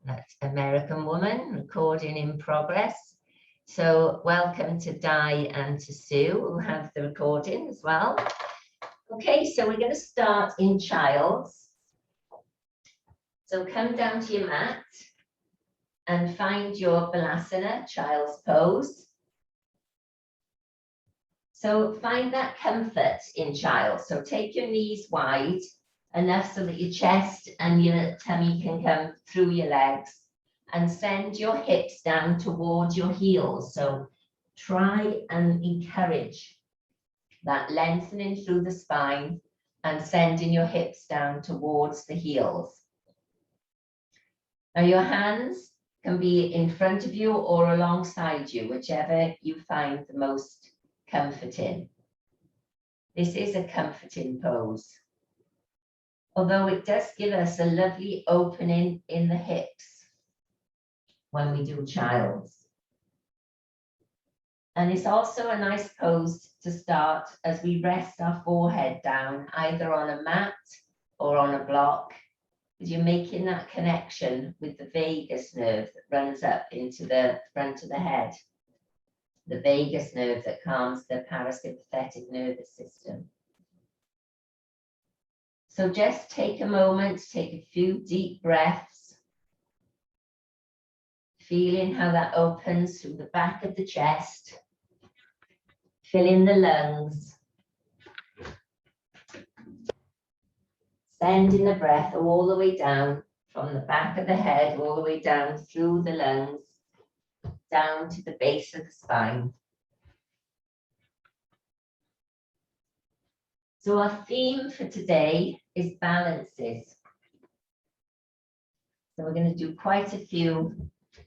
that American woman, recording in progress. So welcome to Di and to Sue, who have the recording as well. Okay, so we're going to start in Child's. So come down to your mat and find your Balasana, Child's pose. So find that comfort in Child. So take your knees wide, enough so that your chest and your tummy can come through your legs, and send your hips down towards your heels. So try and encourage that lengthening through the spine and sending your hips down towards the heels. Now your hands can be in front of you or alongside you, whichever you find the most comforting. This is a comforting pose, although it does give us a lovely opening in the hips when we do Child's. And it's also a nice pose to start as we rest our forehead down, either on a mat or on a block, because you're making that connection with the vagus nerve that runs up into the front of the head, the vagus nerve that calms the parasympathetic nervous system. So just take a moment, take a few deep breaths, feeling how that opens through the back of the chest, filling the lungs, sending the breath all the way down from the back of the head, all the way down through the lungs, down to the base of the spine. So our theme for today is balances. So we're going to do quite a few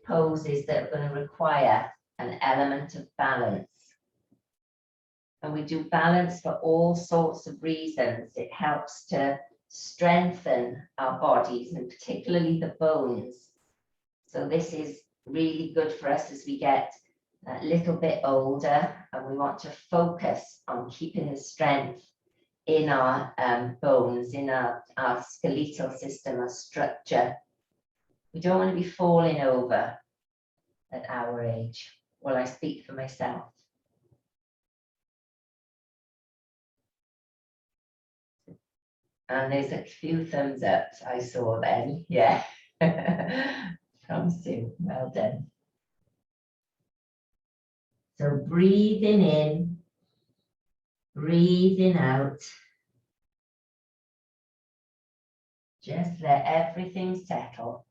poses that are going to require an element of balance. And we do balance for all sorts of reasons. It helps to strengthen our bodies, and particularly the bones. So this is really good for us as we get a little bit older, and we want to focus on keeping the strength in our bones, in our skeletal system, our structure. We don't want to be falling over at our age. Well, I speak for myself. And there's a few thumbs up I saw then, yeah. From Sue, well done. So breathing in, breathing out. Just let everything settle.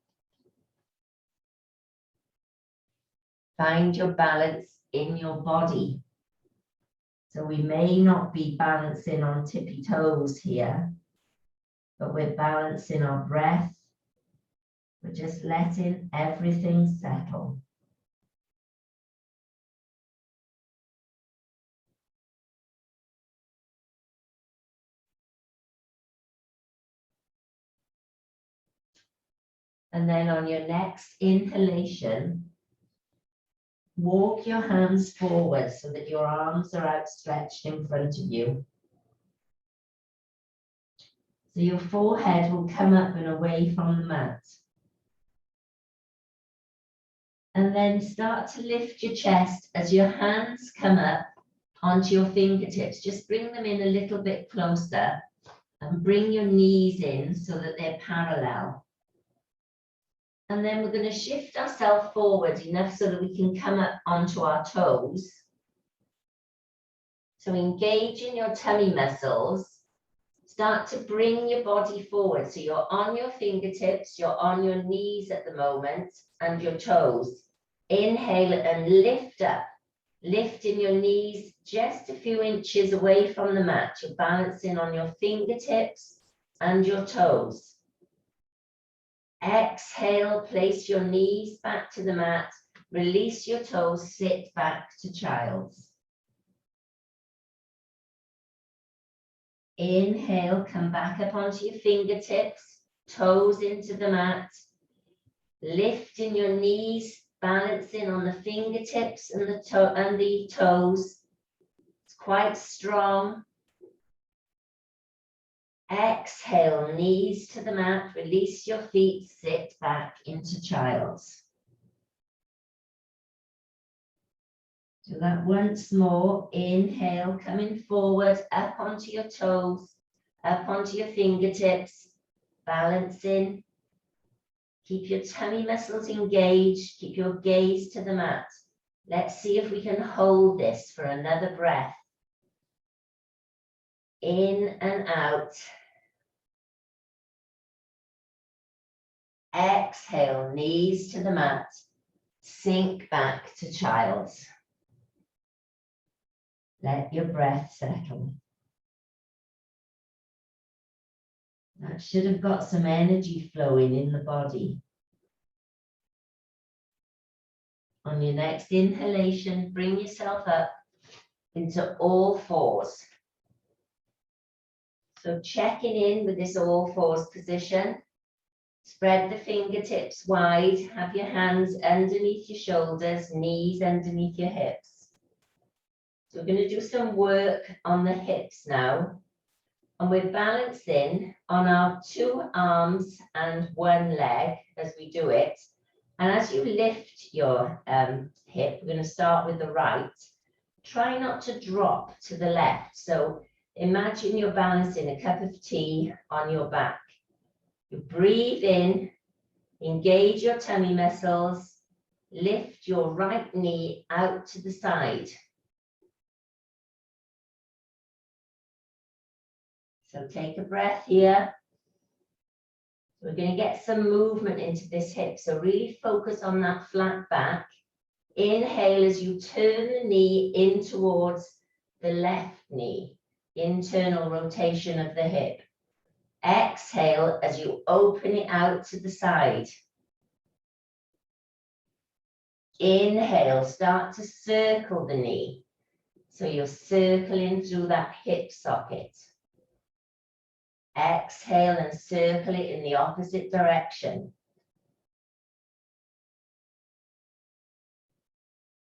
Find your balance in your body. So we may not be balancing on tippy toes here, but we're balancing our breath. We're just letting everything settle. And then on your next inhalation, walk your hands forward so that your arms are outstretched in front of you. So your forehead will come up and away from the mat. And then start to lift your chest as your hands come up onto your fingertips. Just bring them in a little bit closer and bring your knees in so that they're parallel. And then we're going to shift ourselves forward enough so that we can come up onto our toes. So engage in your tummy muscles. Start to bring your body forward. So you're on your fingertips, you're on your knees at the moment, and your toes. Inhale and lift up, lifting your knees just a few inches away from the mat. You're balancing on your fingertips and your toes. Exhale, place your knees back to the mat, release your toes, sit back to Child's. Inhale, come back up onto your fingertips, toes into the mat, lifting your knees, balancing on the fingertips and the toes. It's quite strong. Exhale, knees to the mat, release your feet, sit back into child's. Do that once more. Inhale, coming forward, up onto your toes, up onto your fingertips, balancing. Keep your tummy muscles engaged, keep your gaze to the mat. Let's see if we can hold this for another breath. In and out. Exhale, knees to the mat. Sink back to child's. Let your breath settle. That should have got some energy flowing in the body. On your next inhalation, bring yourself up into all fours. So checking in with this all fours position. Spread the fingertips wide, have your hands underneath your shoulders, knees underneath your hips. So we're going to do some work on the hips now. And we're balancing on our 2 arms and 1 leg as we do it. And as you lift your hip, we're going to start with the right. Try not to drop to the left. So imagine you're balancing a cup of tea on your back. You breathe in, engage your tummy muscles, lift your right knee out to the side. So take a breath here. We're going to get some movement into this hip. So really focus on that flat back. Inhale as you turn the knee in towards the left knee. Internal rotation of the hip. Exhale as you open it out to the side. Inhale, start to circle the knee. So you're circling through that hip socket. Exhale and circle it in the opposite direction.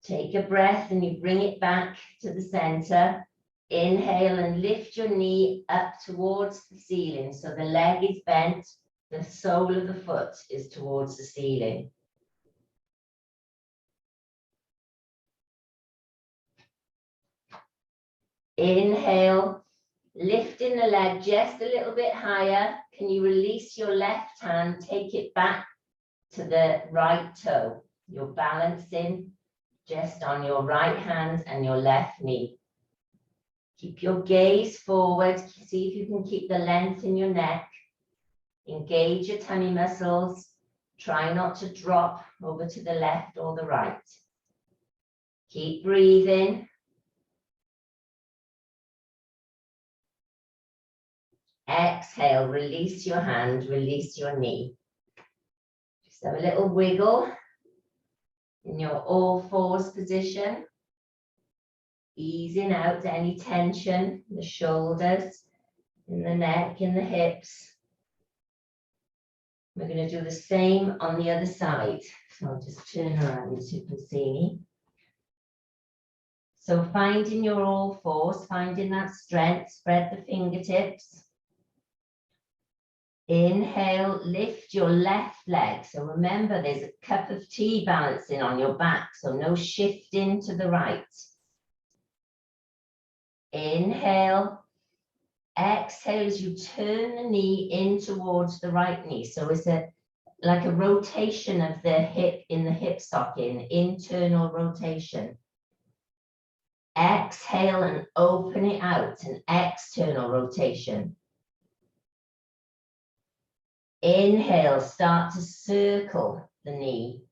Take a breath and you bring it back to the center. Inhale and lift your knee up towards the ceiling. So the leg is bent, the sole of the foot is towards the ceiling. Inhale, lifting the leg just a little bit higher. Can you release your left hand, take it back to the right toe? You're balancing just on your right hand and your left knee. Keep your gaze forward. See if you can keep the length in your neck. Engage your tummy muscles. Try not to drop over to the left or the right. Keep breathing. Exhale, release your hand, release your knee. Just have a little wiggle in your all fours position. Easing out any tension in the shoulders, in the neck, in the hips. We're going to do the same on the other side. So I'll just turn around so you can see me. So finding your all fours, finding that strength, spread the fingertips. Inhale, lift your left leg. So remember, there's a cup of tea balancing on your back, so no shifting to the right. Inhale, exhale as you turn the knee in towards the right knee. So it's like a rotation of the hip in the hip socket, an internal rotation. Exhale and open it out, an external rotation. Inhale, start to circle the knee,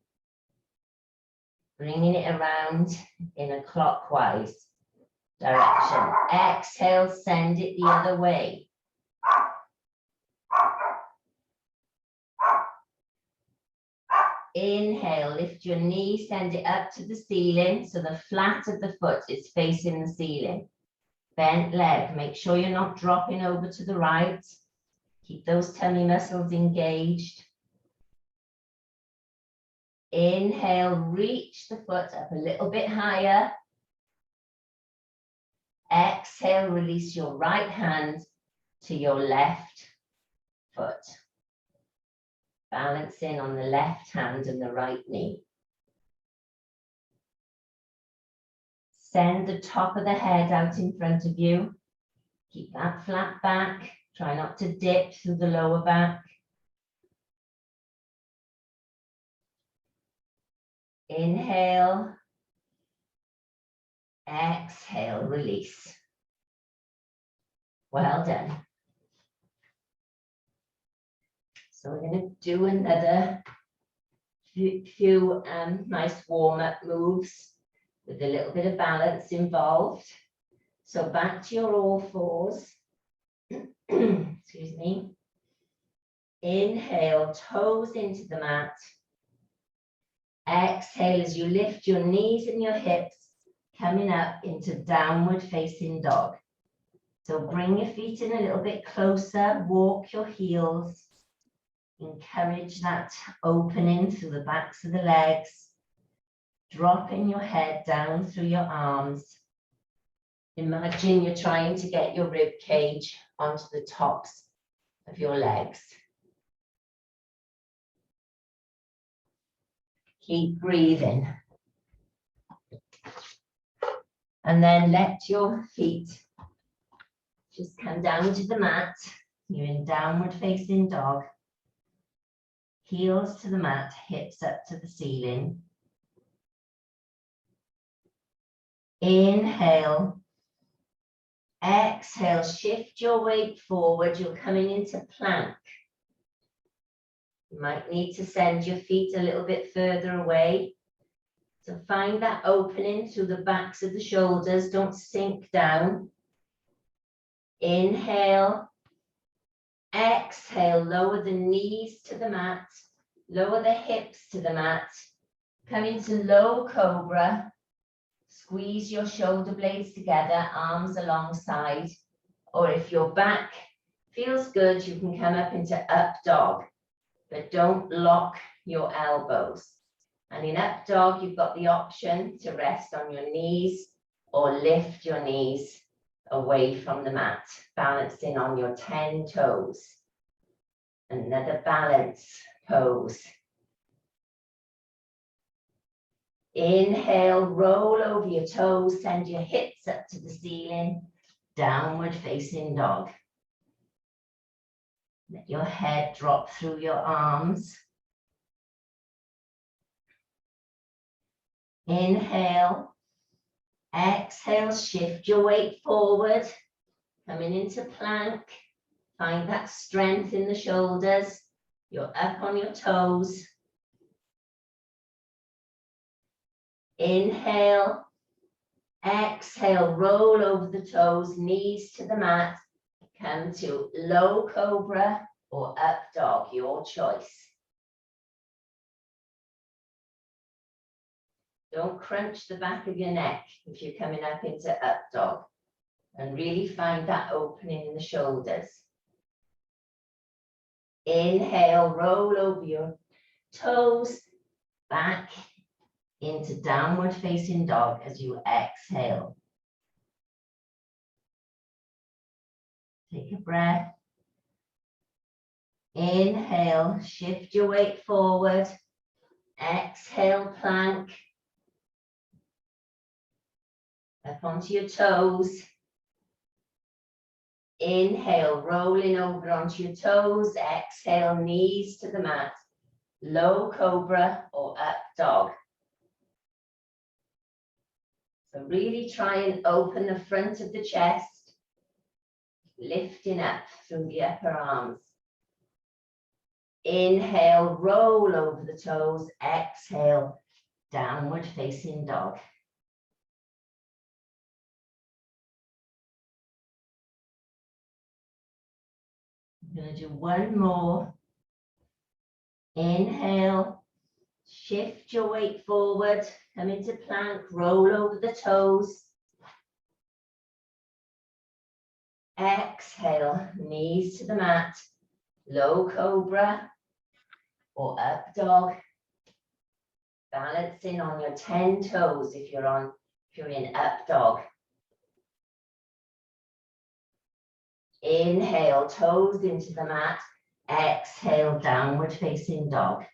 bringing it around in a clockwise direction. Exhale, send it the other way. Inhale, lift your knee, send it up to the ceiling so the flat of the foot is facing the ceiling. Bent leg, make sure you're not dropping over to the right. Keep those tummy muscles engaged. Inhale, reach the foot up a little bit higher. Exhale, release your right hand, to your left foot. Balancing on the left hand and the right knee. Send the top of the head out in front of you. Keep that flat back. Try not to dip through the lower back. Inhale. Exhale, release. Well done. So we're going to do another few nice warm-up moves with a little bit of balance involved. So back to your all fours. Excuse me. Inhale, toes into the mat. Exhale as you lift your knees and your hips, coming up into downward facing dog. So bring your feet in a little bit closer, walk your heels. Encourage that opening through the backs of the legs. Dropping your head down through your arms. Imagine you're trying to get your rib cage onto the tops of your legs. Keep breathing. And then let your feet just come down to the mat. You're in downward facing dog. Heels to the mat, hips up to the ceiling. Inhale. Exhale, shift your weight forward. You're coming into plank. You might need to send your feet a little bit further away. So find that opening through the backs of the shoulders. Don't sink down. Inhale. Exhale, lower the knees to the mat. Lower the hips to the mat. Come into low cobra. Squeeze your shoulder blades together, arms alongside. Or if your back feels good, you can come up into up dog. But don't lock your elbows. And in up dog, you've got the option to rest on your knees or lift your knees away from the mat, balancing on your 10 toes. Another balance pose. Inhale, roll over your toes, send your hips up to the ceiling, downward facing dog. Let your head drop through your arms. Inhale, exhale, shift your weight forward, coming into plank. Find that strength in the shoulders. You're up on your toes. Inhale, exhale, roll over the toes, knees to the mat. Come to low cobra or up dog, your choice. Don't crunch the back of your neck if you're coming up into up dog. And really find that opening in the shoulders. Inhale, roll over your toes, back into downward facing dog as you exhale. Take a breath. Inhale, shift your weight forward. Exhale, plank. Up onto your toes. Inhale, rolling over onto your toes. Exhale, knees to the mat. Low cobra or up dog. So really try and open the front of the chest, lifting up through the upper arms. Inhale, roll over the toes. Exhale, downward facing dog. I'm going to do one more. Inhale, shift your weight forward, come into plank, roll over the toes. Exhale, knees to the mat, low cobra or up dog. Balancing on your 10 toes if you're in up dog. Inhale, toes into the mat. Exhale, downward facing dog.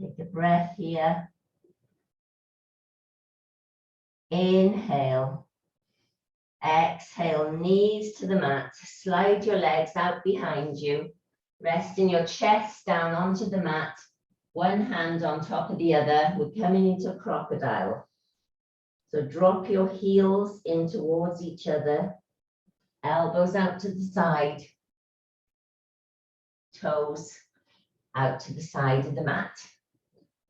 Take a breath here. Inhale. Exhale, knees to the mat. Slide your legs out behind you. Resting your chest down onto the mat. One hand on top of the other. We're coming into crocodile. So drop your heels in towards each other. Elbows out to the side. Toes out to the side of the mat.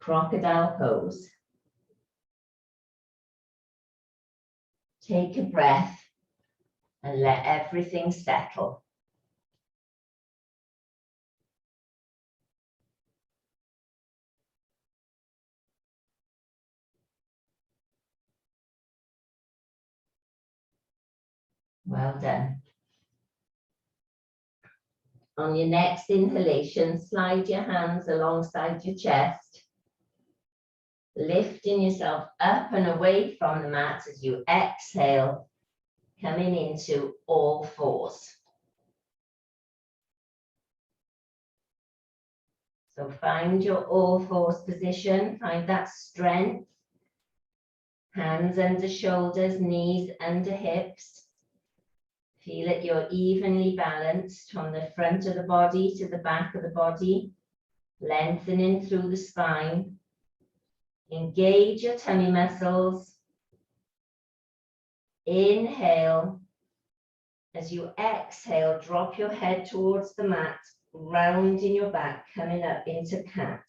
Crocodile pose. Take a breath and let everything settle. Well done. On your next inhalation, slide your hands alongside your chest, lifting yourself up and away from the mat as you exhale, coming into all fours. So find your all fours position, find that strength. Hands under shoulders, knees under hips. Feel that you're evenly balanced from the front of the body to the back of the body, lengthening through the spine. Engage your tummy muscles. Inhale. As you exhale, drop your head towards the mat, rounding your back, coming up into cat.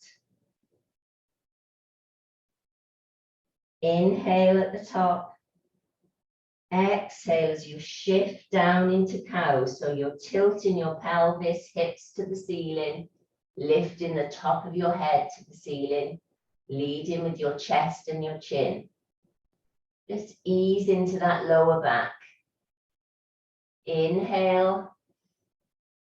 Inhale at the top. Exhale as you shift down into cow. So you're tilting your pelvis, hips to the ceiling, lifting the top of your head to the ceiling, leading with your chest and your chin. Just ease into that lower back. Inhale.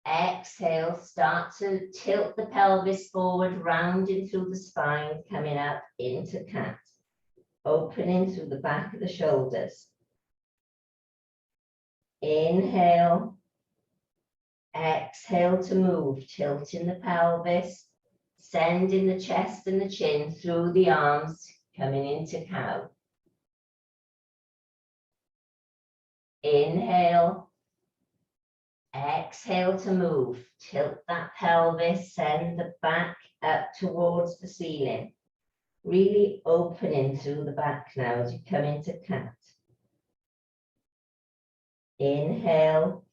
Exhale, start to tilt the pelvis forward, rounding through the spine, coming up into cat. Opening through the back of the shoulders. Inhale. Exhale to move, tilting the pelvis, sending the chest and the chin through the arms, coming into cow. Inhale. Exhale to move, tilt that pelvis, send the back up towards the ceiling. Really opening through the back now as you come into cat. Inhale.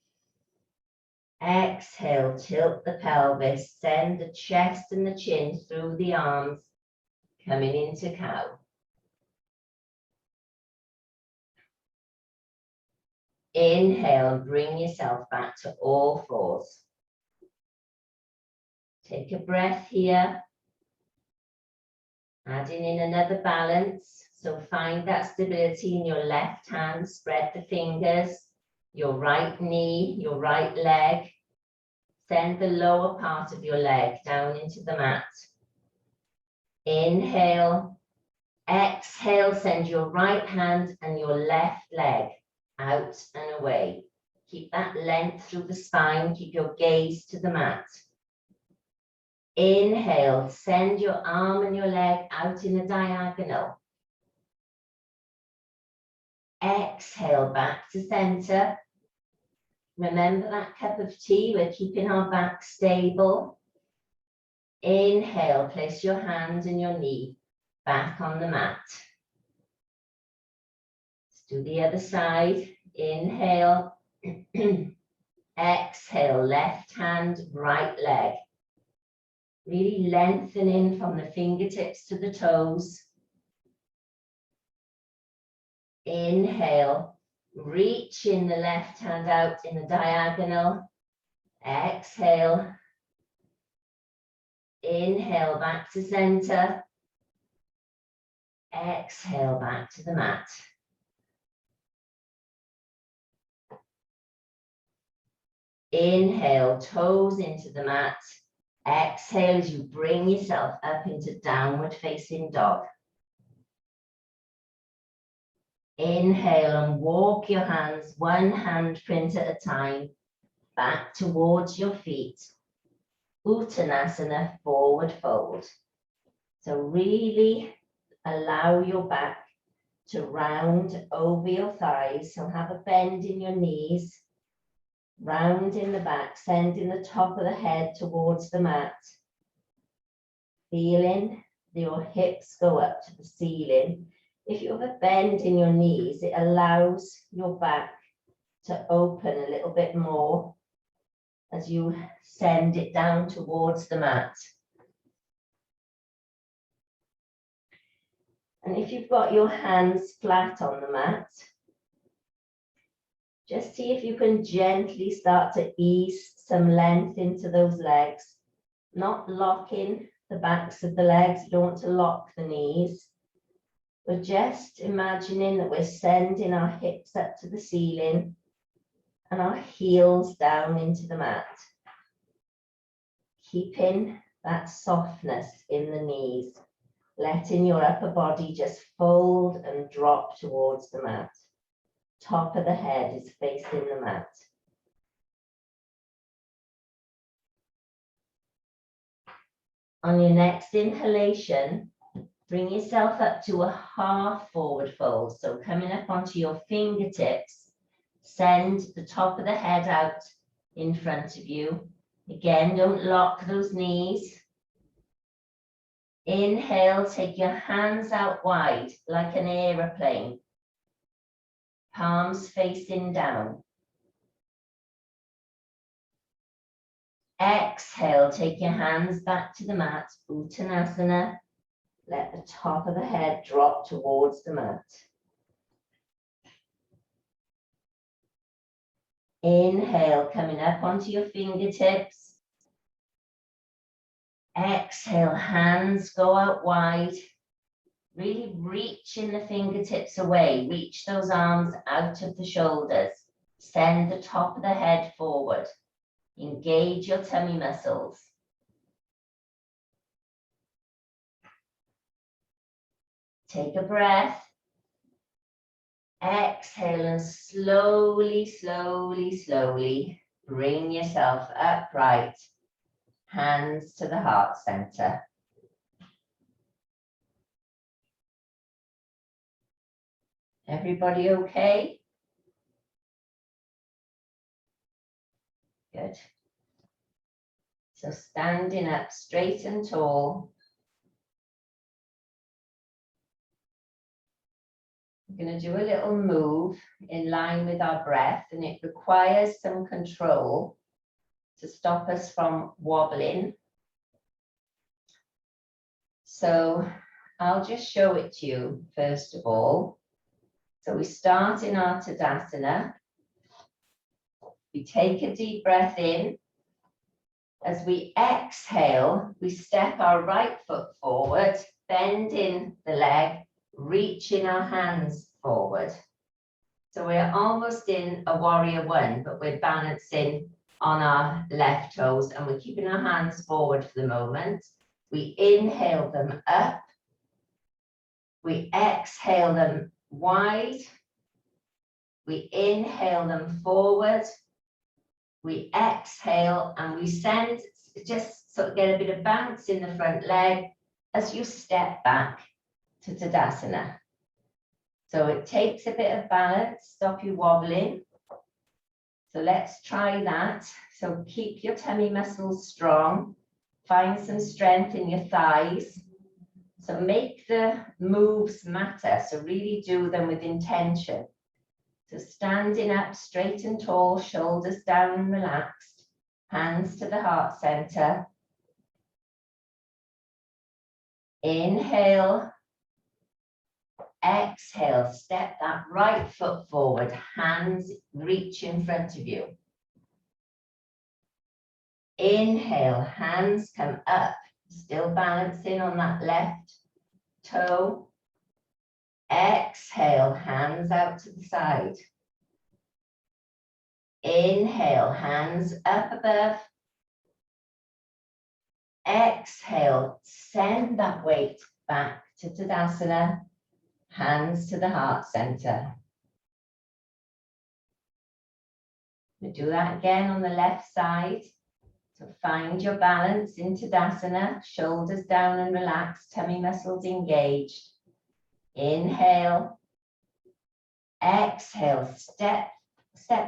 Exhale, tilt the pelvis, send the chest and the chin through the arms, coming into cow. Inhale and bring yourself back to all fours. Take a breath here. Adding in another balance. So find that stability in your left hand, spread the fingers, your right knee, your right leg. Send the lower part of your leg down into the mat. Inhale. Exhale, send your right hand and your left leg out and away. Keep that length through the spine, keep your gaze to the mat. Inhale, send your arm and your leg out in a diagonal. Exhale, back to center. Remember that cup of tea, we're keeping our back stable. Inhale, place your hand and your knee back on the mat. Let's do the other side. Inhale. Exhale, left hand, right leg. Really lengthening from the fingertips to the toes. Inhale, reaching the left hand out in the diagonal. Exhale. Inhale, back to center. Exhale, back to the mat. Inhale, toes into the mat. Exhale as you bring yourself up into downward facing dog. Inhale and walk your hands, one hand print at a time, back towards your feet. Uttanasana, forward fold. So really allow your back to round over your thighs. So have a bend in your knees, round in the back, sending the top of the head towards the mat. Feeling your hips go up to the ceiling. If you have a bend in your knees, it allows your back to open a little bit more as you send it down towards the mat. And if you've got your hands flat on the mat, just see if you can gently start to ease some length into those legs, not locking the backs of the legs. You don't want to lock the knees. We're just imagining that we're sending our hips up to the ceiling and our heels down into the mat. Keeping that softness in the knees, letting your upper body just fold and drop towards the mat. Top of the head is facing the mat. On your next inhalation, bring yourself up to a half forward fold. So coming up onto your fingertips, send the top of the head out in front of you. Again, don't lock those knees. Inhale, take your hands out wide like an aeroplane. Palms facing down. Exhale, take your hands back to the mat, Uttanasana. Let the top of the head drop towards the mat. Inhale, coming up onto your fingertips. Exhale, hands go out wide. Really reaching the fingertips away. Reach those arms out of the shoulders. Send the top of the head forward. Engage your tummy muscles. Take a breath. Exhale and slowly, slowly, slowly bring yourself upright. Hands to the heart center. Everybody okay? Good. So standing up straight and tall. We're going to do a little move in line with our breath, and it requires some control to stop us from wobbling. So I'll just show it to you first of all. So we start in our Tadasana. We take a deep breath in. As we exhale, we step our right foot forward, bending the leg, reaching our hands forward. So we're almost in a warrior one, but we're balancing on our left toes and we're keeping our hands forward for the moment. We inhale them up. We exhale them wide. We inhale them forward. We exhale and we send, just sort of get a bit of bounce in the front leg as you step back to Tadasana. So it takes a bit of balance, stop you wobbling. So let's try that. So keep your tummy muscles strong. Find some strength in your thighs. So make the moves matter. So really do them with intention. So standing up straight and tall, shoulders down and relaxed, hands to the heart center. Inhale, exhale, step that right foot forward, hands reach in front of you. Inhale, hands come up, still balancing on that left toe. Exhale, hands out to the side. Inhale, hands up above. Exhale, send that weight back to Tadasana. hands to the heart center. We do that again on the left side. So find your balance in Tadasana, shoulders down and relaxed, tummy muscles engaged. Inhale, exhale, step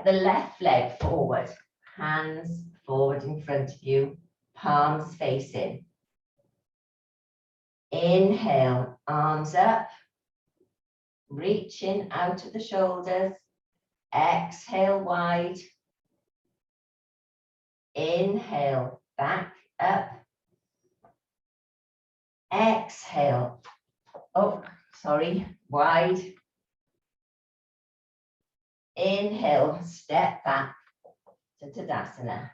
the left leg forward, hands forward in front of you, palms facing. Inhale, arms up, reaching out of the shoulders. Exhale wide. Inhale, back up. Exhale, wide. Inhale, step back to Tadasana.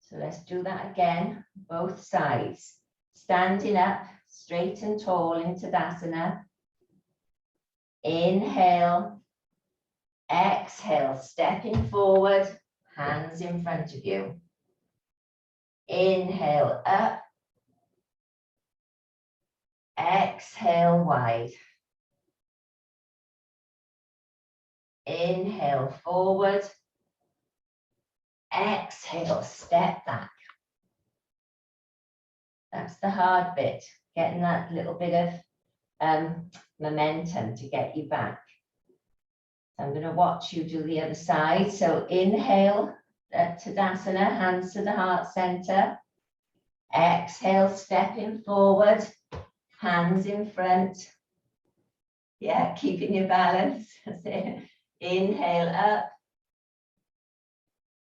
So let's do that again, both sides. Standing up, straight and tall in Tadasana. Inhale, exhale, stepping forward, hands in front of you. Inhale, up. Exhale, wide. Inhale, forward. Exhale, step back. That's the hard bit, getting that little bit of momentum to get you back. So I'm going to watch you do the other side. So inhale, Tadasana, hands to the heart center. Exhale, stepping forward, hands in front. Yeah, keeping your balance. That's it. Inhale up.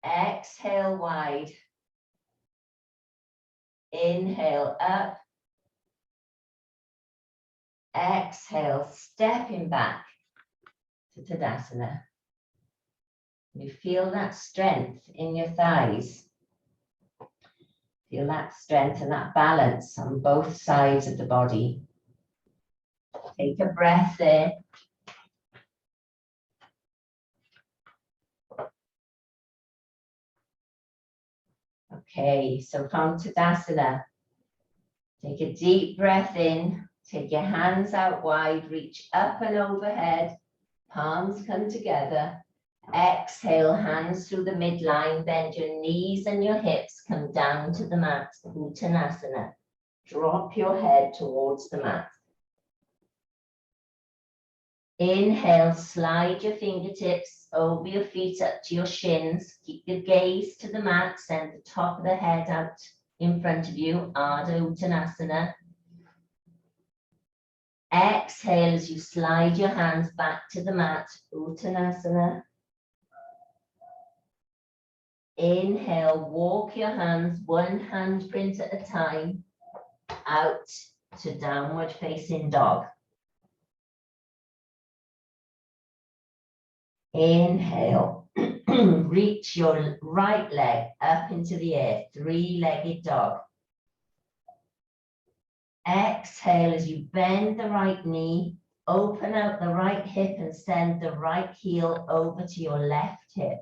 Exhale wide. Inhale up. Exhale, stepping back to Tadasana. You feel that strength in your thighs. Feel that strength and that balance on both sides of the body. Take a breath there. Okay, so from Tadasana, take a deep breath in, take your hands out wide, reach up and overhead, palms come together. Exhale, hands through the midline, bend your knees and your hips, come down to the mat, Uttanasana. Drop your head towards the mat. Inhale, slide your fingertips over your feet up to your shins. Keep your gaze to the mat, send the top of the head out in front of you, Ardha Uttanasana. Exhale as you slide your hands back to the mat, Uttanasana. Inhale, walk your hands one handprint at a time out to downward facing dog. Inhale, reach your right leg up into the air, three-legged dog. Exhale as you bend the right knee, open out the right hip and send the right heel over to your left hip.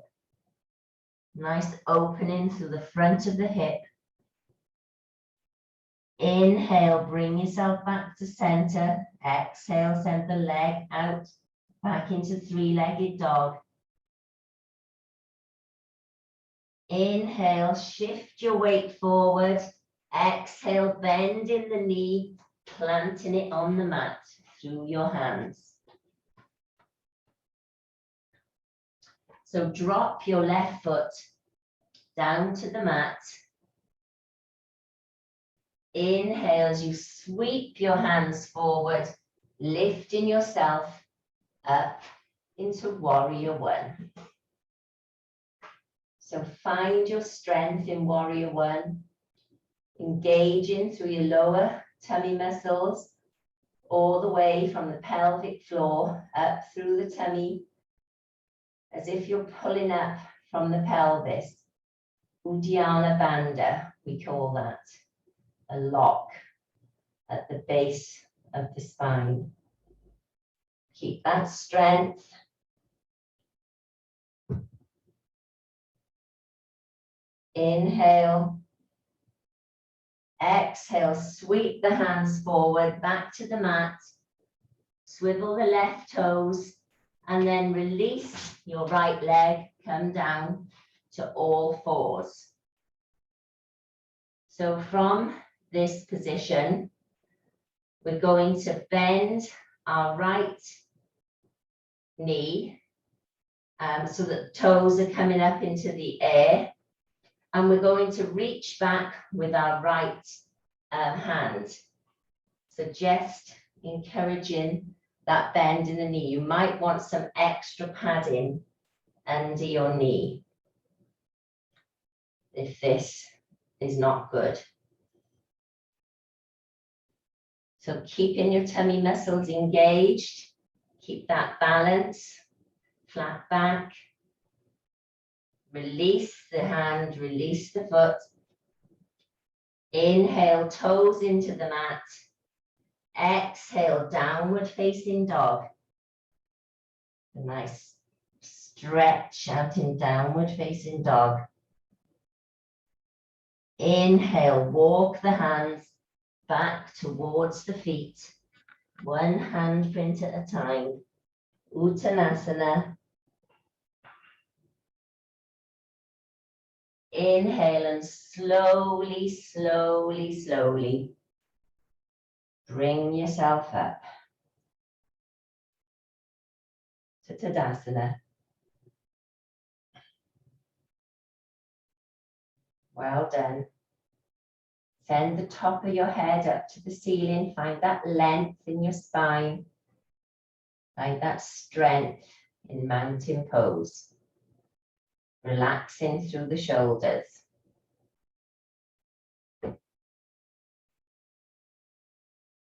Nice opening through the front of the hip. Inhale, bring yourself back to center. Exhale, send the leg out, back into three-legged dog. Inhale, shift your weight forward. Exhale, bend in the knee, planting it on the mat through your hands. So drop your left foot down to the mat. Inhale as you sweep your hands forward, lifting yourself up into Warrior One. So find your strength in Warrior One, engaging through your lower tummy muscles, all the way from the pelvic floor up through the tummy, as if you're pulling up from the pelvis. Uddiyana Bandha, we call that, a lock at the base of the spine. Keep that strength. Inhale. Exhale, sweep the hands forward, back to the mat. Swivel the left toes and then release your right leg, come down to all fours. So from this position, we're going to bend our right knee so that toes are coming up into the air. And we're going to reach back with our right hand. So just encouraging that bend in the knee. You might want some extra padding under your knee if this is not good. So keeping your tummy muscles engaged, keep that balance, flat back. Release the hand, release the foot. Inhale, toes into the mat. Exhale, downward facing dog. A nice stretch out in downward facing dog. Inhale, walk the hands back towards the feet. One handprint at a time. Uttanasana. Inhale and slowly, slowly, slowly bring yourself up to Tadasana. Well done. Send the top of your head up to the ceiling. Find that length in your spine. Find that strength in mountain pose. Relaxing through the shoulders.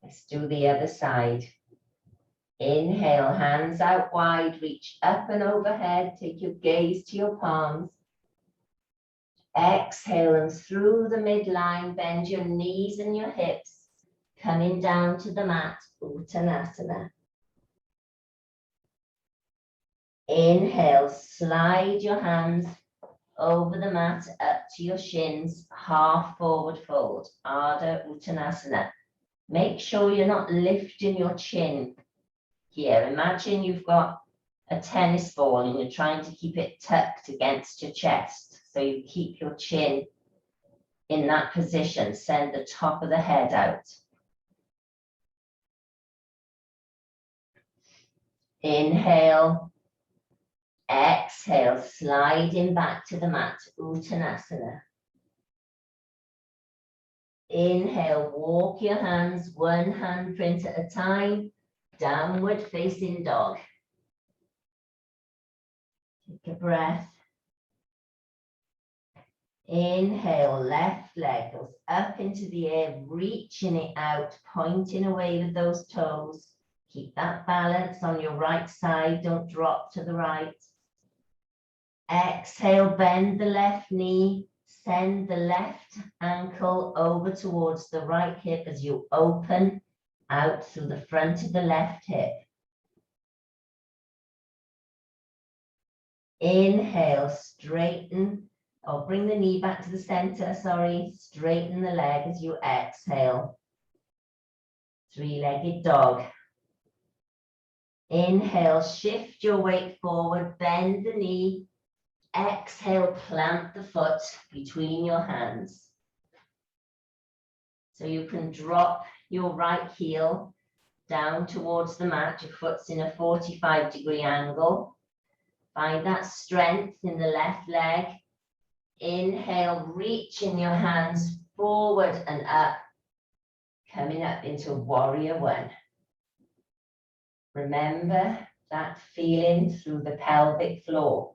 Let's do the other side. Inhale, hands out wide, reach up and overhead. Take your gaze to your palms. Exhale and through the midline, bend your knees and your hips, coming down to the mat, Uttanasana. Inhale, slide your hands over the mat up to your shins, half forward fold, Ardha Uttanasana. Make sure you're not lifting your chin here. Imagine you've got a tennis ball and you're trying to keep it tucked against your chest. So you keep your chin in that position. Send the top of the head out. Inhale. Exhale, sliding back to the mat, Uttanasana. Inhale, walk your hands one handprint at a time, downward facing dog. Take a breath. Inhale, left leg goes up into the air, reaching it out, pointing away with those toes. Keep that balance on your right side, don't drop to the right. Exhale, bend the left knee, send the left ankle over towards the right hip as you open out through the front of the left hip. Inhale, straighten, or bring the knee back to the center, straighten the leg as you exhale. Three-legged dog. Inhale, shift your weight forward, bend the knee. Exhale, plant the foot between your hands. So you can drop your right heel down towards the mat. Your foot's in a 45-degree angle. Find that strength in the left leg. Inhale, reaching your hands forward and up. Coming up into warrior one. Remember that feeling through the pelvic floor.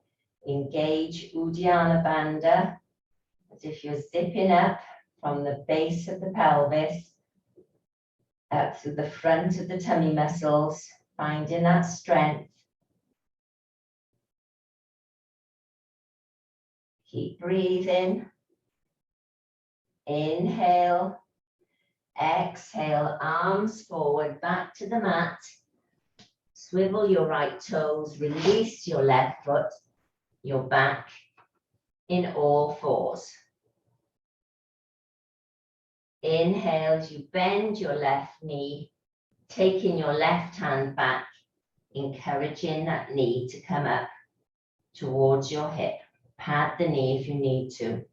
Engage Uddiyana Bandha as if you're zipping up from the base of the pelvis up through the front of the tummy muscles, finding that strength. Keep breathing. Inhale, exhale, arms forward, back to the mat. Swivel your right toes, release your left foot. Your back in all fours. Inhale as you bend your left knee, taking your left hand back, encouraging that knee to come up towards your hip. Pad the knee if you need to.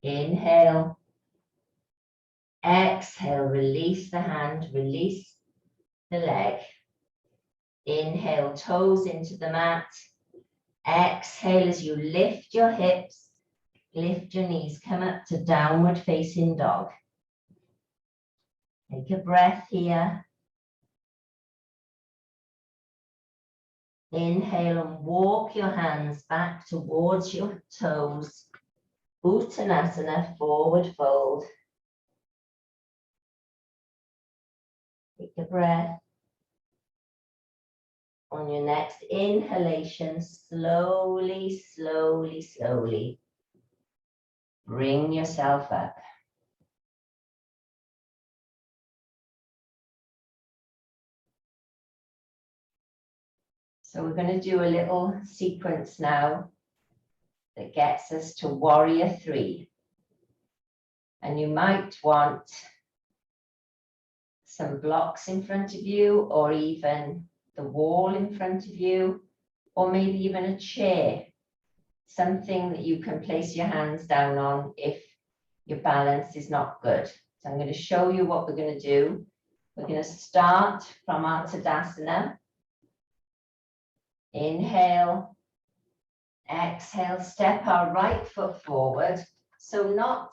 Inhale. Exhale, release the hand, release the leg. Inhale, toes into the mat. Exhale as you lift your hips, lift your knees, come up to downward facing dog. Take a breath here. Inhale and walk your hands back towards your toes. Uttanasana, forward fold. Take a breath. On your next inhalation, slowly, slowly, slowly, bring yourself up. So we're going to do a little sequence now that gets us to warrior 3. And you might want some blocks in front of you, or even the wall in front of you, or maybe even a chair, something that you can place your hands down on if your balance is not good. So I'm going to show you what we're going to do. We're going to start from our Tadasana. Inhale, exhale, step our right foot forward. So not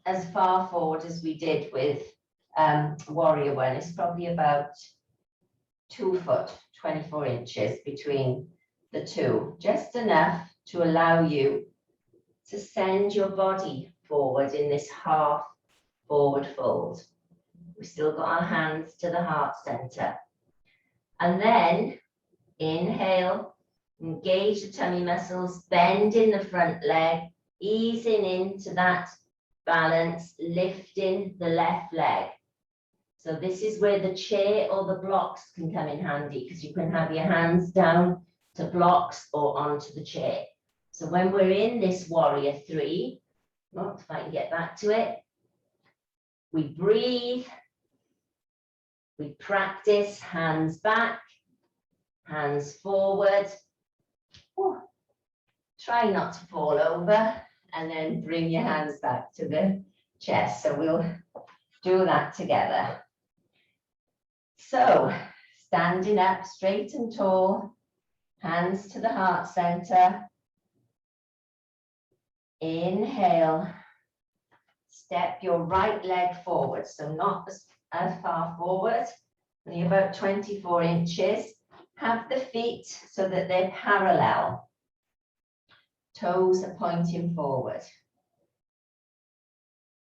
as far forward as we did with warrior 1. It's probably about 2 foot, 24 inches between the two, just enough to allow you to send your body forward in this half forward fold. We've still got our hands to the heart center. And then inhale, engage the tummy muscles, bend in the front leg, easing into that balance, lifting the left leg. So this is where the chair or the blocks can come in handy, because you can have your hands down to blocks or onto the chair. So when we're in this warrior 3, if I can get back to it, we breathe, we practice hands back, hands forward. Ooh. Try not to fall over, and then bring your hands back to the chest. So we'll do that together. So standing up straight and tall, hands to the heart center. Inhale, step your right leg forward. So not as far forward, only about 24 inches. Have the feet so that they're parallel. Toes are pointing forward.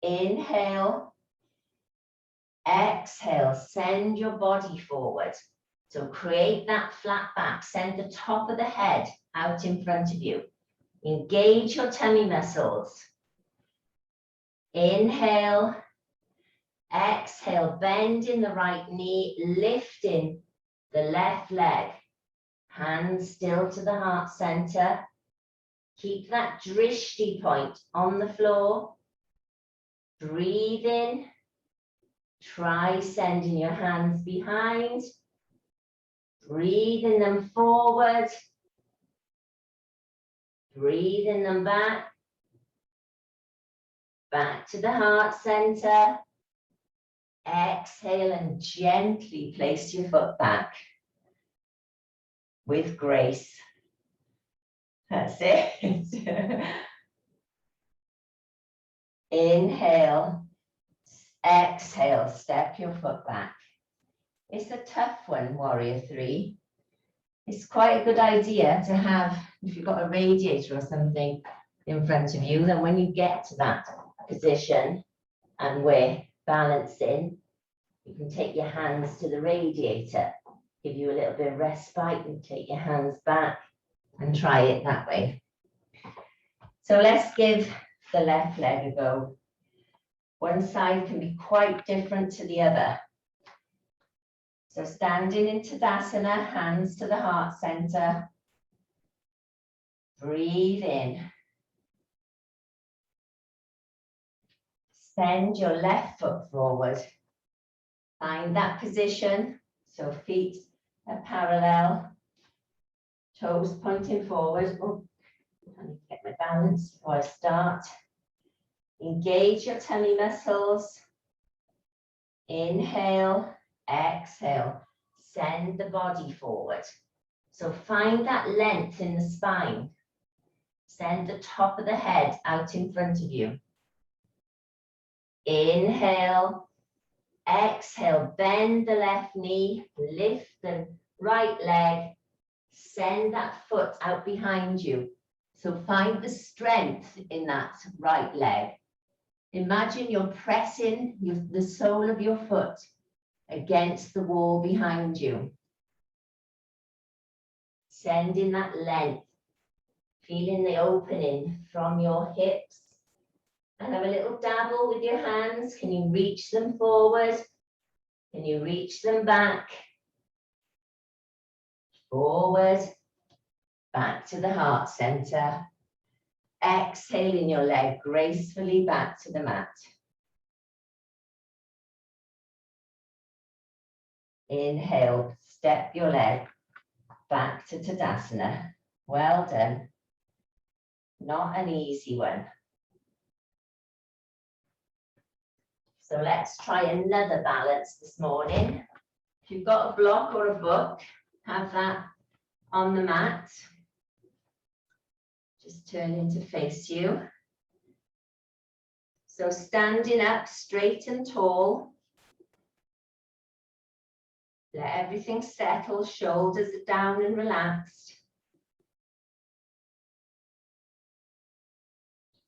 Inhale. Exhale, send your body forward. So create that flat back, send the top of the head out in front of you. Engage your tummy muscles. Inhale, exhale, bend in the right knee, lifting the left leg. Hands still to the heart center. Keep that drishti point on the floor. Breathe in. Try sending your hands behind, breathing them forward, breathing them back to the heart center. Exhale and gently place your foot back with grace. That's it. Inhale. Exhale, step your foot back. It's a tough one, warrior 3. It's quite a good idea to have, if you've got a radiator or something in front of you, then when you get to that position and we're balancing, you can take your hands to the radiator, give you a little bit of respite, and take your hands back and try it that way. So let's give the left leg a go. One side can be quite different to the other. So standing in Tadasana, hands to the heart center. Breathe in. Send your left foot forward. Find that position. So feet are parallel. Toes pointing forward. Oh, I need to get my balance before I start. Engage your tummy muscles. Inhale, exhale. Send the body forward. So find that length in the spine. Send the top of the head out in front of you. Inhale, exhale, bend the left knee, lift the right leg, send that foot out behind you. So find the strength in that right leg. Imagine you're pressing the sole of your foot against the wall behind you. Sending that length, feeling the opening from your hips. And have a little dabble with your hands. Can you reach them forward? Can you reach them back? Forward, back to the heart center. Exhaling your leg gracefully back to the mat. Inhale, step your leg back to Tadasana. Well done. Not an easy one. So let's try another balance this morning. If you've got a block or a book, have that on the mat. Just turning to face you. So standing up straight and tall. Let everything settle, shoulders are down and relaxed.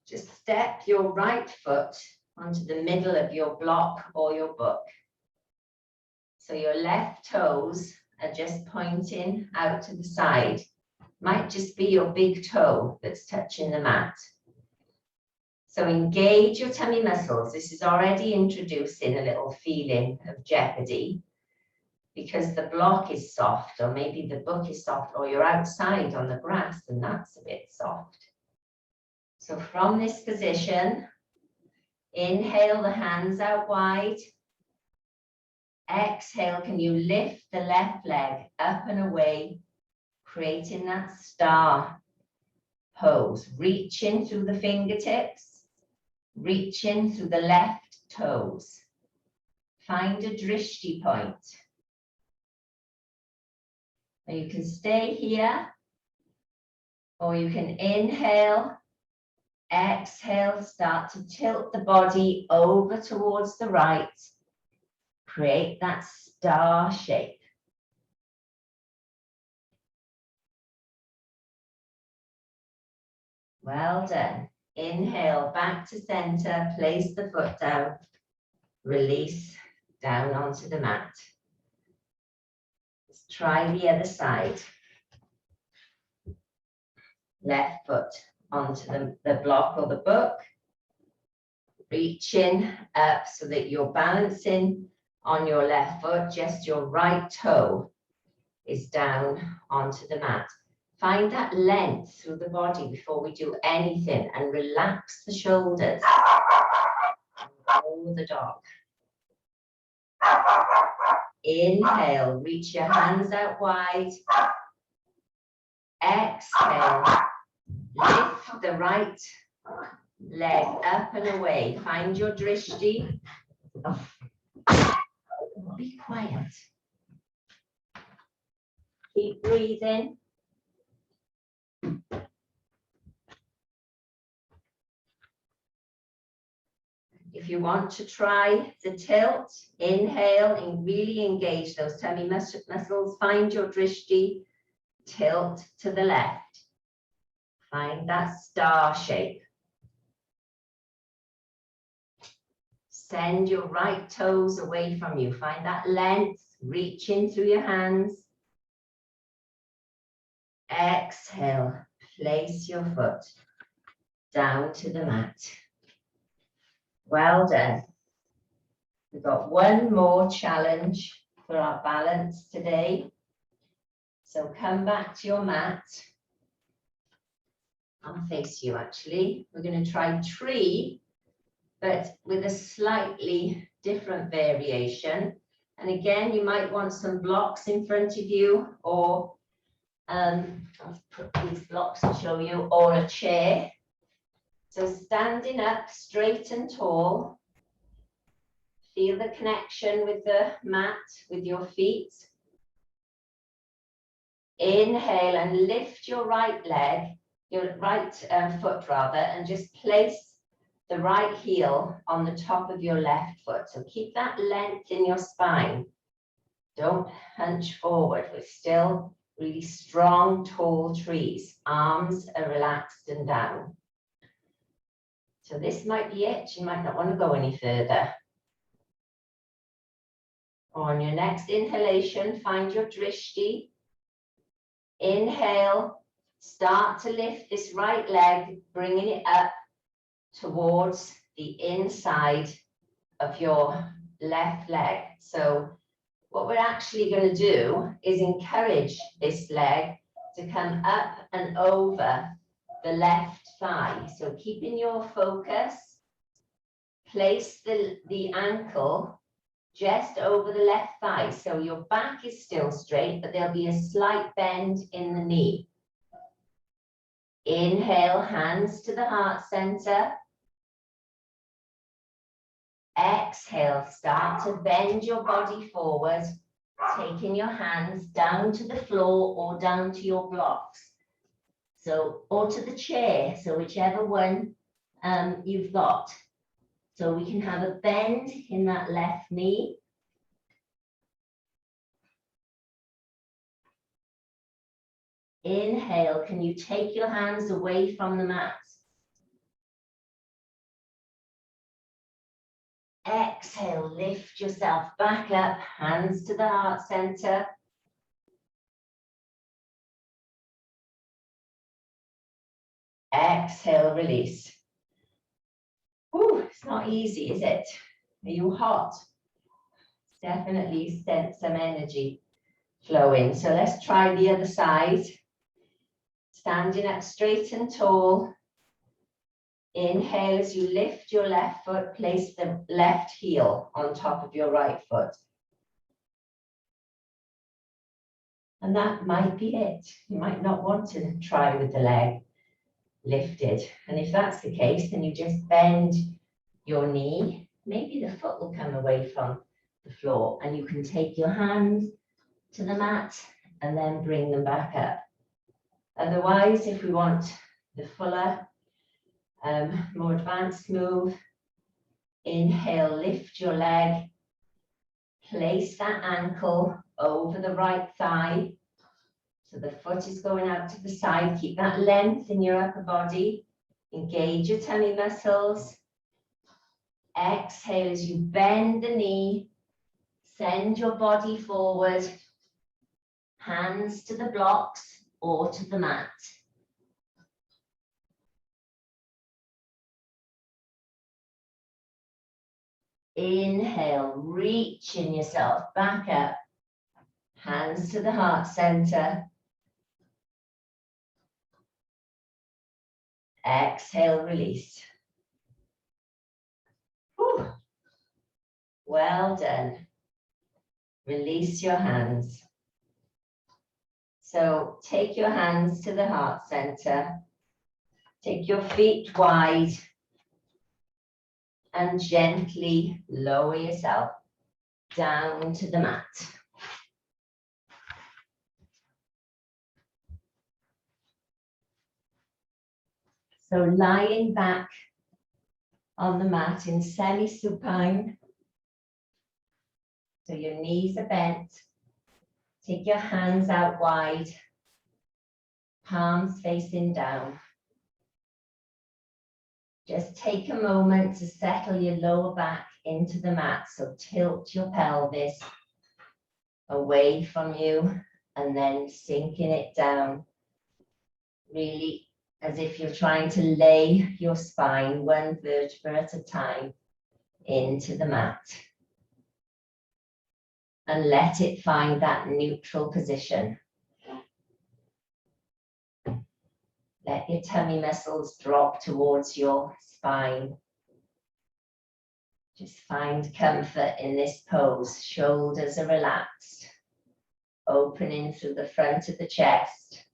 Just step your right foot onto the middle of your block or your book. So your left toes are just pointing out to the side. Might just be your big toe that's touching the mat. So engage your tummy muscles. This is already introducing a little feeling of jeopardy because the block is soft, or maybe the book is soft, or you're outside on the grass and that's a bit soft. So from this position, inhale the hands out wide. Exhale, can you lift the left leg up and away, creating that star pose, reaching through the fingertips, reaching through the left toes. Find a drishti point. Now you can stay here, or you can inhale, exhale, start to tilt the body over towards the right. Create that star shape. Well done. Inhale, back to center, place the foot down, release down onto the mat. Let's try the other side. Left foot onto the block or the book. Reaching up so that you're balancing on your left foot, just your right toe is down onto the mat. Find that length through the body before we do anything and relax the shoulders. Roll the dog. Inhale, reach your hands out wide. Exhale, lift the right leg up and away. Find your drishti. Oh. Be quiet. Keep breathing. If you want to try the tilt, inhale and really engage those tummy muscles. Find your drishti, tilt to the left. Find that star shape. Send your right toes away from you. Find that length, reach in through your hands. Exhale, place your foot down to the mat. Well done. We've got one more challenge for our balance today. So come back to your mat. I'll face you actually. We're going to try tree, but with a slightly different variation. And again, you might want some blocks in front of you, or I'll put these blocks to show you, or a chair. So standing up straight and tall, feel the connection with the mat, with your feet. Inhale and lift your right leg, your right foot rather, and just place the right heel on the top of your left foot. So keep that length in your spine. Don't hunch forward. We're still really strong, tall trees. Arms are relaxed and down. So this might be it. You might not want to go any further. On your next inhalation, find your drishti. Inhale, start to lift this right leg, bringing it up towards the inside of your left leg. So what we're actually going to do is encourage this leg to come up and over the left thigh. So keeping your focus, place the ankle just over the left thigh. So your back is still straight, but there'll be a slight bend in the knee. Inhale, hands to the heart center. Exhale, start to bend your body forward, taking your hands down to the floor or down to your blocks. So, or to the chair, so whichever one you've got. So we can have a bend in that left knee. Inhale, can you take your hands away from the mat? Exhale, lift yourself back up, hands to the heart center. Exhale, release. Whew, it's not easy, is it? Are you hot? Definitely sense some energy flowing. So let's try the other side. Standing up straight and tall. Inhale as you lift your left foot, place the left heel on top of your right foot. And that might be it. You might not want to try with the leg lifted. And if that's the case, then you just bend your knee. Maybe the foot will come away from the floor and you can take your hands to the mat and then bring them back up. Otherwise, if we want the fuller, more advanced move, inhale, lift your leg, place that ankle over the right thigh. So the foot is going out to the side. Keep that length in your upper body. Engage your tummy muscles. Exhale as you bend the knee. Send your body forward. Hands to the blocks or to the mat. Inhale, reaching yourself back up. Hands to the heart center. Exhale, release. Whew. Well done. Release your hands. So take your hands to the heart center. Take your feet wide and gently lower yourself down to the mat. So lying back on the mat in semi-supine. So your knees are bent. Take your hands out wide, palms facing down. Just take a moment to settle your lower back into the mat. So tilt your pelvis away from you and then sinking it down. Really as if you're trying to lay your spine one vertebra at a time into the mat. And let it find that neutral position. Let your tummy muscles drop towards your spine. Just find comfort in this pose. Shoulders are relaxed, opening through the front of the chest.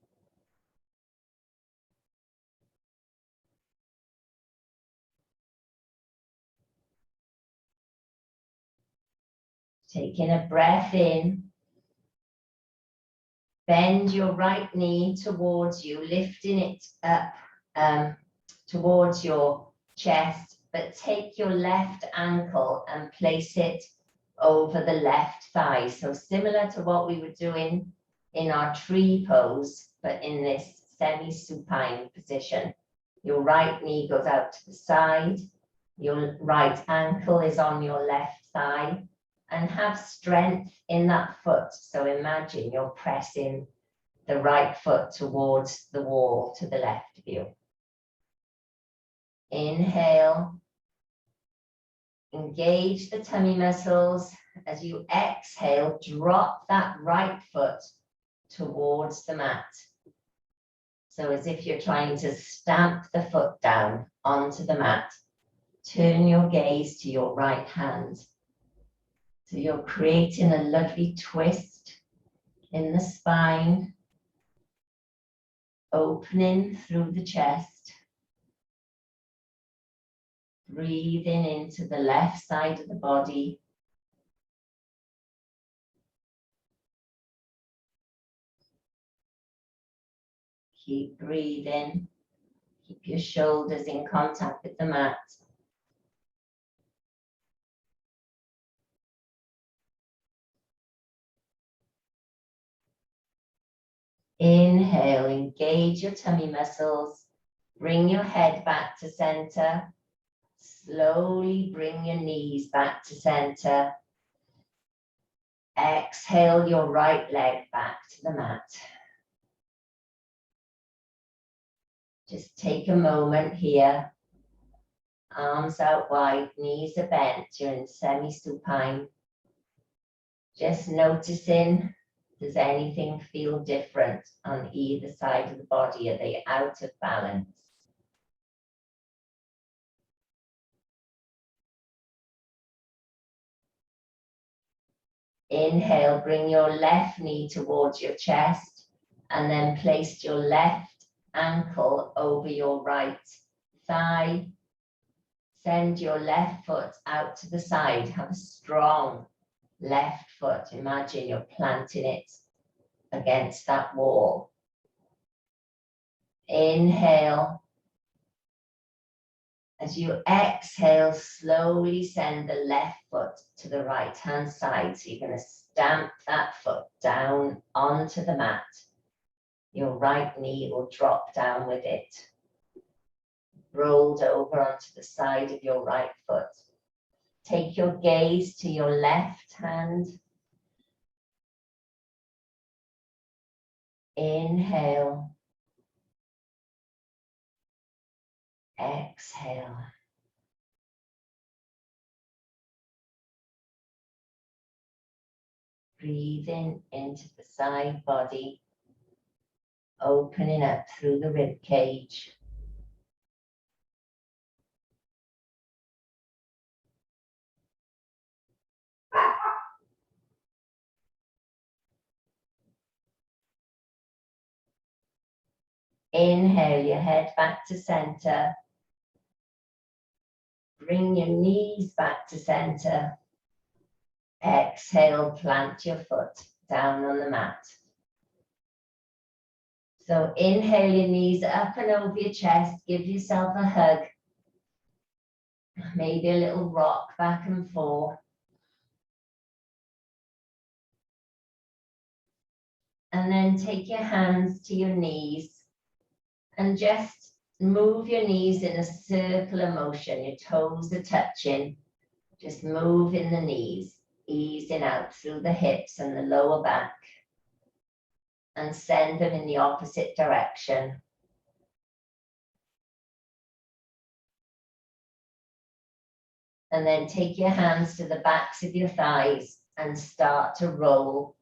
Taking a breath in. Bend your right knee towards you, lifting it up towards your chest, but take your left ankle and place it over the left thigh. So similar to what we were doing in our tree pose, but in this semi-supine position. Your right knee goes out to the side, your right ankle is on your left thigh, and have strength in that foot. So imagine you're pressing the right foot towards the wall to the left of you. Inhale. Engage the tummy muscles. As you exhale, drop that right foot towards the mat. So as if you're trying to stamp the foot down onto the mat. Turn your gaze to your right hand. So you're creating a lovely twist in the spine, opening through the chest, breathing into the left side of the body. Keep breathing, keep your shoulders in contact with the mat. Inhale, engage your tummy muscles. Bring your head back to center. Slowly bring your knees back to center. Exhale your right leg back to the mat. Just take a moment here. Arms out wide, knees are bent. You're in semi-supine. Just noticing, does anything feel different on either side of the body? Are they out of balance? Inhale, bring your left knee towards your chest and then place your left ankle over your right thigh. Send your left foot out to the side. Have a strong left foot. Imagine you're planting it against that wall. Inhale. As you exhale, slowly send the left foot to the right hand side. So you're going to stamp that foot down onto the mat. Your right knee will drop down with it. Rolled over onto the side of your right foot. Take your gaze to your left hand. Inhale. Exhale. Breathing into the side body, opening up through the rib cage. Inhale your head back to center. Bring your knees back to center. Exhale, plant your foot down on the mat. So inhale your knees up and over your chest. Give yourself a hug. Maybe a little rock back and forth. And then take your hands to your knees and just move your knees in a circular motion. Your toes are touching. Just moving the knees, easing out through the hips and the lower back. And send them in the opposite direction. And then take your hands to the backs of your thighs and start to roll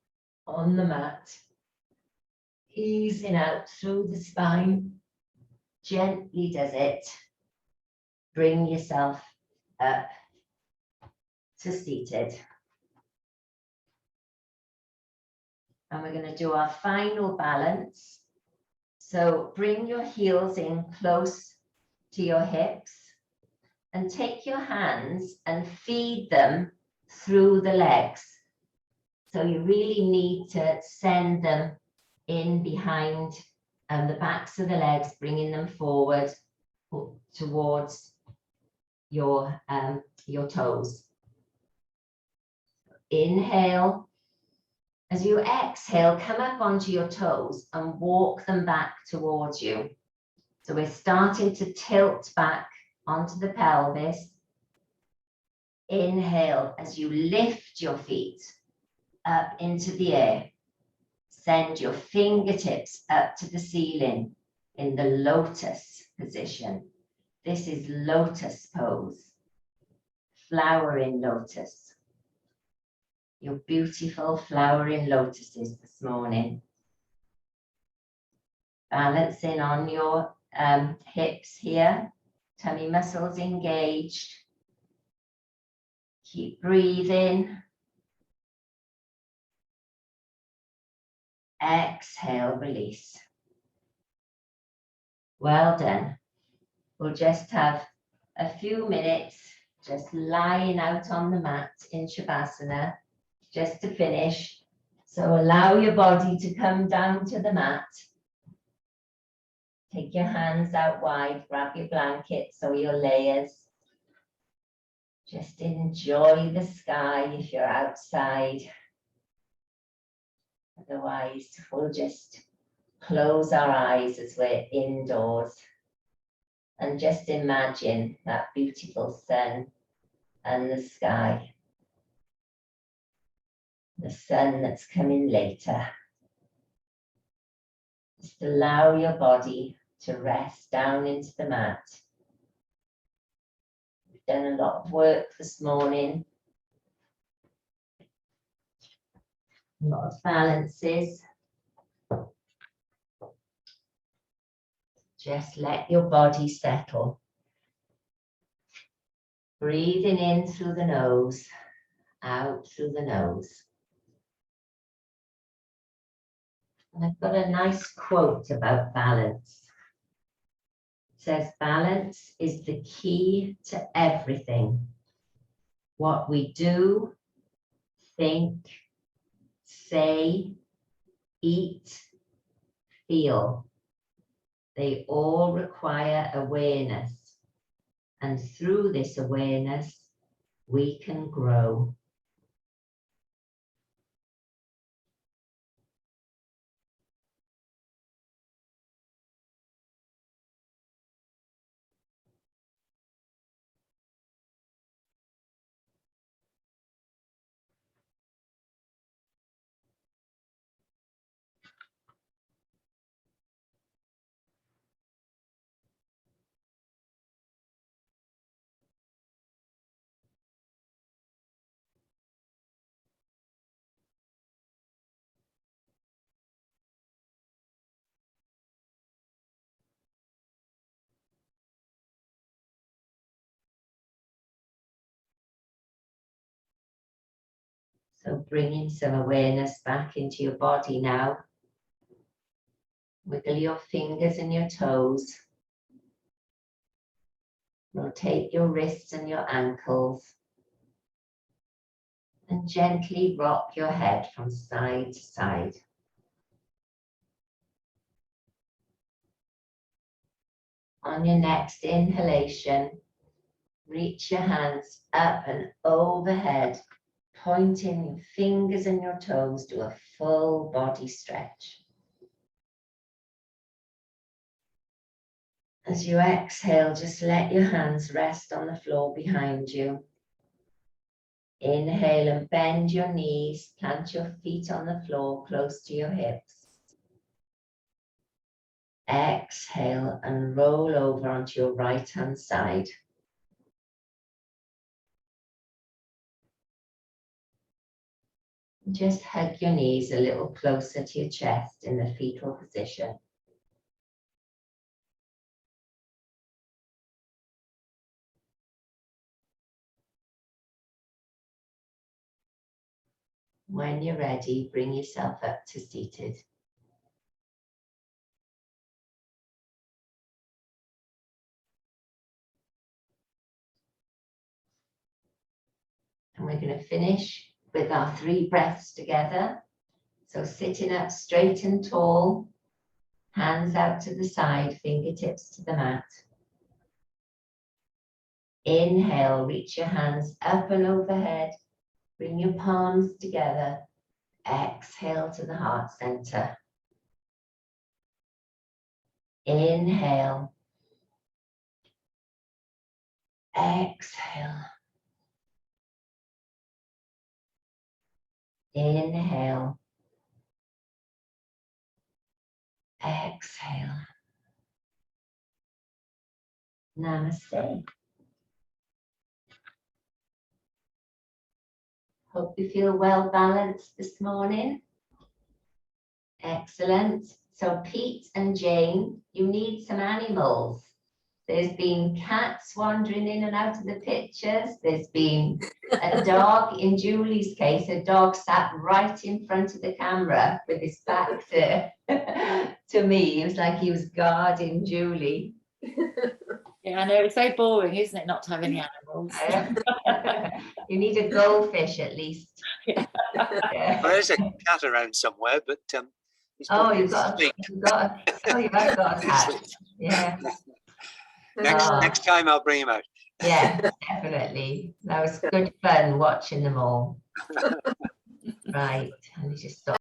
on the mat. Easing out through the spine. gently does it. Bring yourself up to seated. And we're going to do our final balance. So bring your heels in close to your hips and take your hands and feed them through the legs. So you really need to send them in behind the backs of the legs, bringing them forward towards your toes. Inhale. As you exhale, come up onto your toes and walk them back towards you. So we're starting to tilt back onto the pelvis. Inhale as you lift your feet up into the air. Send your fingertips up to the ceiling in the lotus position. This is lotus pose, flowering lotus. Your beautiful flowering lotuses this morning. Balancing on your hips here, tummy muscles engaged. Keep breathing. Exhale, release. Well done. We'll just have a few minutes just lying out on the mat in Shavasana, just to finish. So allow your body to come down to the mat. Take your hands out wide, grab your blankets or your layers. Just enjoy the sky if you're outside. Otherwise, we'll just close our eyes as we're indoors and just imagine that beautiful sun and the sky. The sun that's coming later. Just allow your body to rest down into the mat. We've done a lot of work this morning. A lot of balances. Just let your body settle. Breathing in through the nose, out through the nose. And I've got a nice quote about balance. It says, balance is the key to everything. What we do, think, say, eat, feel. They all require awareness. And through this awareness, we can grow. So bringing some awareness back into your body now. Wiggle your fingers and your toes. Rotate your wrists and your ankles. And gently rock your head from side to side. On your next inhalation, reach your hands up and overhead, pointing your fingers and your toes to a full body stretch. As you exhale, just let your hands rest on the floor behind you. Inhale and bend your knees, plant your feet on the floor close to your hips. Exhale and roll over onto your right hand side. Just hug your knees a little closer to your chest in the fetal position. When you're ready, bring yourself up to seated. And we're going to finish with our 3 breaths together. So sitting up straight and tall, hands out to the side, fingertips to the mat. Inhale, reach your hands up and overhead. Bring your palms together. Exhale to the heart center. Inhale. Exhale. Inhale. Exhale. Namaste. Hope you feel well balanced this morning. Excellent. So Pete and Jane, you need some animals. There's been cats wandering in and out of the pictures. There's been a dog. In Julie's case, a dog sat right in front of the camera with his back to me. It was like he was guarding Julie. Yeah, I know, it's so boring, isn't it, not to have any animals? You need a goldfish at least. Yeah. Yeah. Well, there's a cat around somewhere, but Oh, you have got a cat. Yeah. Next time I'll bring him out. Yeah, definitely. That was good fun watching them all. Right, let me just stop.